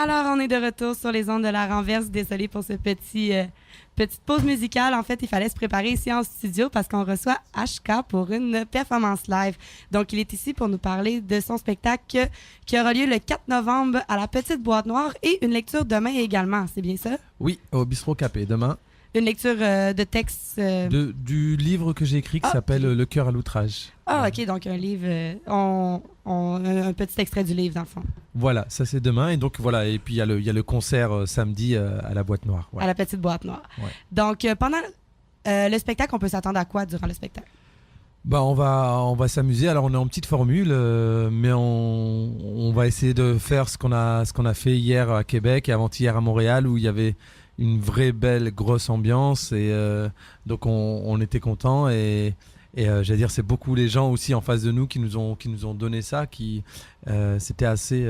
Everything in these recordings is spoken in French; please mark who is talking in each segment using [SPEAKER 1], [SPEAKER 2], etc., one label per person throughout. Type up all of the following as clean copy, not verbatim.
[SPEAKER 1] Alors, on est de retour sur les ondes de la Renverse. Désolée pour ce petite pause musicale. En fait, il fallait se préparer ici en studio parce qu'on reçoit HK pour une performance live. Donc, il est ici pour nous parler de son spectacle qui aura lieu le 4 novembre à la Petite Boîte Noire et une lecture demain également. C'est bien ça?
[SPEAKER 2] Oui, au Bistrot Capé, demain.
[SPEAKER 1] Une lecture de texte...
[SPEAKER 2] Du livre que j'ai écrit qui s'appelle Le cœur à l'outrage.
[SPEAKER 1] Ah, OK, donc un livre, un petit extrait du livre, dans le fond.
[SPEAKER 2] Voilà, ça c'est demain. Et donc voilà, et puis il y a le concert samedi à la Boîte Noire. Ouais.
[SPEAKER 1] À la Petite Boîte Noire.
[SPEAKER 2] Ouais.
[SPEAKER 1] Donc, pendant le spectacle, on peut s'attendre à quoi durant le spectacle?
[SPEAKER 2] Bah, on va s'amuser. Alors on est en petite formule, mais on va essayer de faire ce qu'on a fait hier à Québec et avant-hier à Montréal où il y avait une vraie belle grosse ambiance et donc on était contents et j'allais dire c'est beaucoup les gens aussi en face de nous qui nous ont donné ça c'était assez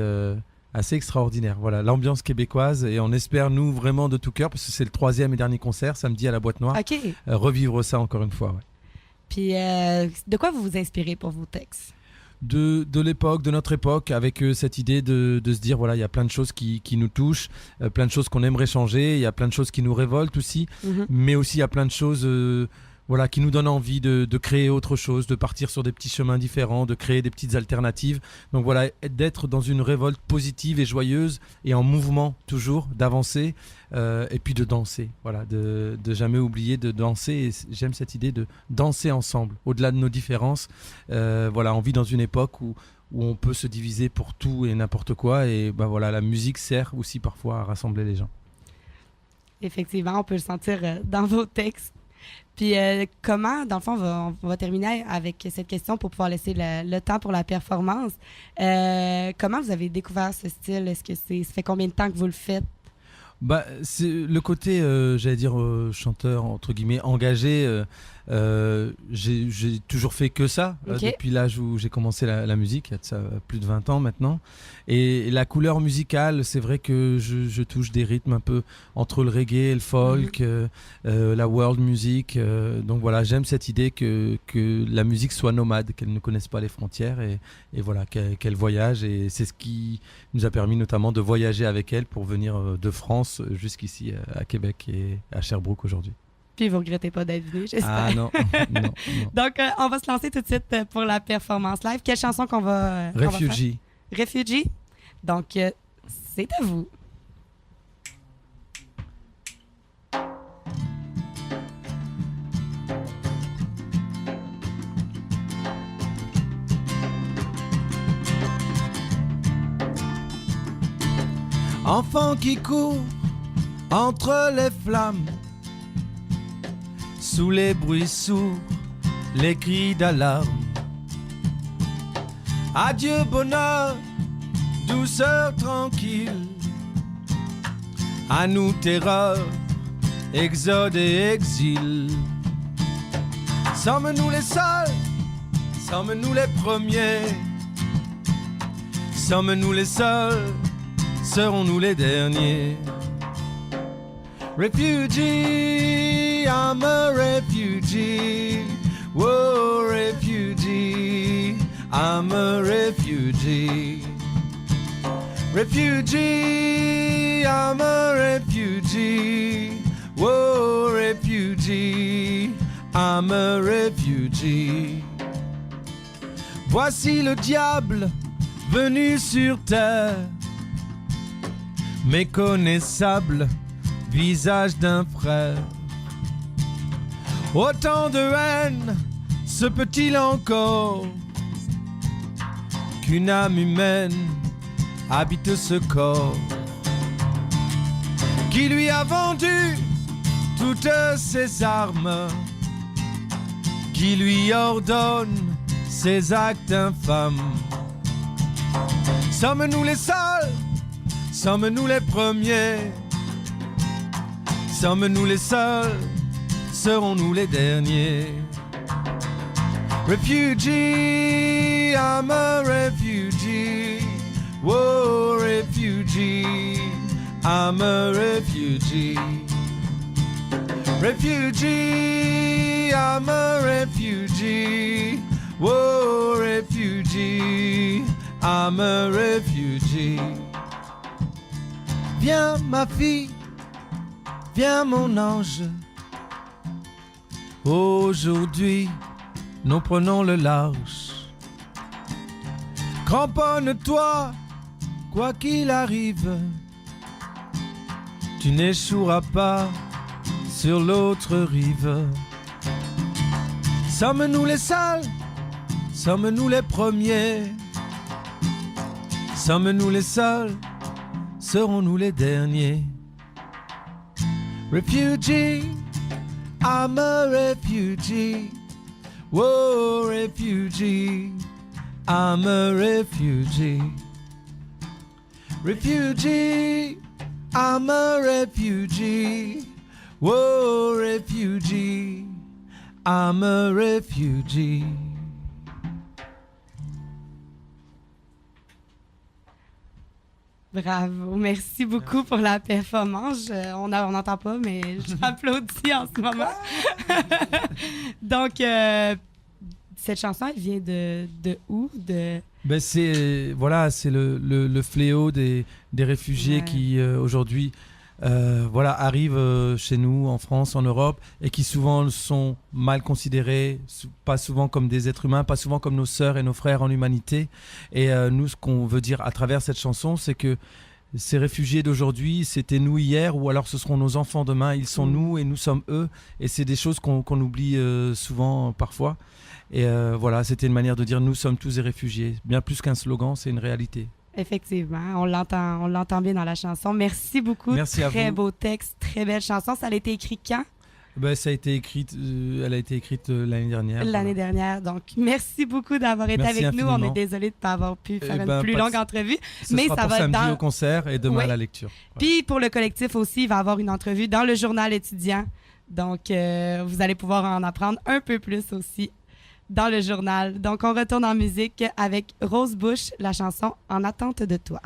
[SPEAKER 2] extraordinaire. Voilà, l'ambiance québécoise et on espère nous vraiment de tout cœur parce que c'est le 3e et dernier concert samedi à la Boîte Noire.
[SPEAKER 1] OK.
[SPEAKER 2] Revivre ça encore une fois. Ouais.
[SPEAKER 1] Puis de quoi vous vous inspirez pour vos textes?
[SPEAKER 2] De l'époque, de notre époque, avec cette idée de se dire, voilà, il y a plein de choses qui nous touchent, plein de choses qu'on aimerait changer, il y a plein de choses qui nous révoltent aussi, mais aussi il y a plein de choses voilà, qui nous donnent envie de créer autre chose, de partir sur des petits chemins différents, de créer des petites alternatives. Donc voilà, d'être dans une révolte positive et joyeuse et en mouvement toujours, d'avancer et puis de danser. Voilà, de jamais oublier de danser. Et j'aime cette idée de danser ensemble, au-delà de nos différences. Voilà, on vit dans une époque où on peut se diviser pour tout et n'importe quoi. Et ben voilà, la musique sert aussi parfois à rassembler les gens.
[SPEAKER 1] Effectivement, on peut le sentir dans vos textes. Puis comment, dans le fond, on va terminer avec cette question pour pouvoir laisser le temps pour la performance. Comment vous avez découvert ce style? Est-ce que ça fait combien de temps que vous le faites?
[SPEAKER 2] Bah, c'est le côté, j'allais dire, chanteur, entre guillemets, engagé. J'ai toujours fait que ça, depuis l'âge où j'ai commencé la musique, il y a de ça plus de 20 ans maintenant. Et la couleur musicale, c'est vrai que je touche des rythmes un peu entre le reggae, le folk, la world music. Donc voilà, j'aime cette idée que la musique soit nomade, qu'elle ne connaisse pas les frontières et voilà, qu'elle voyage. Et c'est ce qui nous a permis notamment de voyager avec elle pour venir de France jusqu'ici à Québec et à Sherbrooke aujourd'hui.
[SPEAKER 1] Puis vous ne regrettez pas d'être venu, j'espère.
[SPEAKER 2] Ah non.
[SPEAKER 1] Donc, on va se lancer tout de suite pour la performance live. Quelle chanson qu'on va
[SPEAKER 2] Refugee.
[SPEAKER 1] Refugee. Donc, c'est à vous.
[SPEAKER 2] Enfant qui court entre les flammes, sous les bruits sourds, les cris d'alarme. Adieu bonheur, douceur tranquille. À nous terreur, exode et exil. Sommes-nous les seuls? Sommes-nous les premiers? Sommes-nous les seuls? Serons-nous les derniers? Refugee, I'm a refugee. Whoa, refugee, I'm a refugee. Refugee, I'm a refugee. Whoa, refugee, I'm a refugee. Voici le diable venu sur terre, méconnaissable, visage d'un frère. Autant de haine se peut-il encore qu'une âme humaine habite ce corps qui lui a vendu toutes ses armes, qui lui ordonne ses actes infâmes. Sommes-nous les seuls? Sommes-nous les premiers? Sommes-nous les seuls? Serons-nous les derniers? Refugee, I'm a refugee. Whoa, refugee, I'm a refugee. Refugee, I'm a refugee. Whoa, refugee, I'm a refugee. Viens ma fille, viens mon ange. Aujourd'hui, nous prenons le large. Cramponne-toi, quoi qu'il arrive. Tu n'échoueras pas sur l'autre rive. Sommes-nous les seuls? Sommes-nous les premiers? Sommes-nous les seuls? Serons-nous les derniers? Refugee, I'm a refugee. Whoa, refugee, I'm a refugee. Refugee, I'm a refugee. Whoa, refugee, I'm a refugee.
[SPEAKER 1] Bravo, merci beaucoup pour la performance. On n'entend pas, mais j'applaudis en ce moment. Donc, cette chanson, elle vient de où?
[SPEAKER 2] Ben c'est le fléau des réfugiés qui aujourd'hui arrivent chez nous en France, en Europe, et qui souvent sont mal considérés, pas souvent comme des êtres humains, pas souvent comme nos sœurs et nos frères en humanité. Et nous, ce qu'on veut dire à travers cette chanson, c'est que ces réfugiés d'aujourd'hui, c'était nous hier, ou alors ce seront nos enfants demain. Ils sont nous et nous sommes eux. Et c'est des choses qu'on oublie souvent, parfois. Et c'était une manière de dire nous sommes tous des réfugiés. Bien plus qu'un slogan, c'est une réalité.
[SPEAKER 1] Effectivement, on l'entend bien dans la chanson. Merci beaucoup.
[SPEAKER 2] Merci à vous.
[SPEAKER 1] Très beau texte, très belle chanson. Ça a été écrit quand?
[SPEAKER 2] Ça a été écrite, elle a été écrite l'année dernière.
[SPEAKER 1] L'année dernière. Donc, merci beaucoup d'avoir été avec
[SPEAKER 2] infiniment.
[SPEAKER 1] nous. On est désolé de ne pas avoir pu faire une plus longue entrevue.
[SPEAKER 2] Mais ça va être samedi au concert et demain à la lecture.
[SPEAKER 1] Puis pour le collectif aussi, il va y avoir une entrevue dans le journal étudiant. Donc, vous allez pouvoir en apprendre un peu plus aussi dans le journal. Donc, on retourne en musique avec Rose Bush, la chanson « En attente de toi ».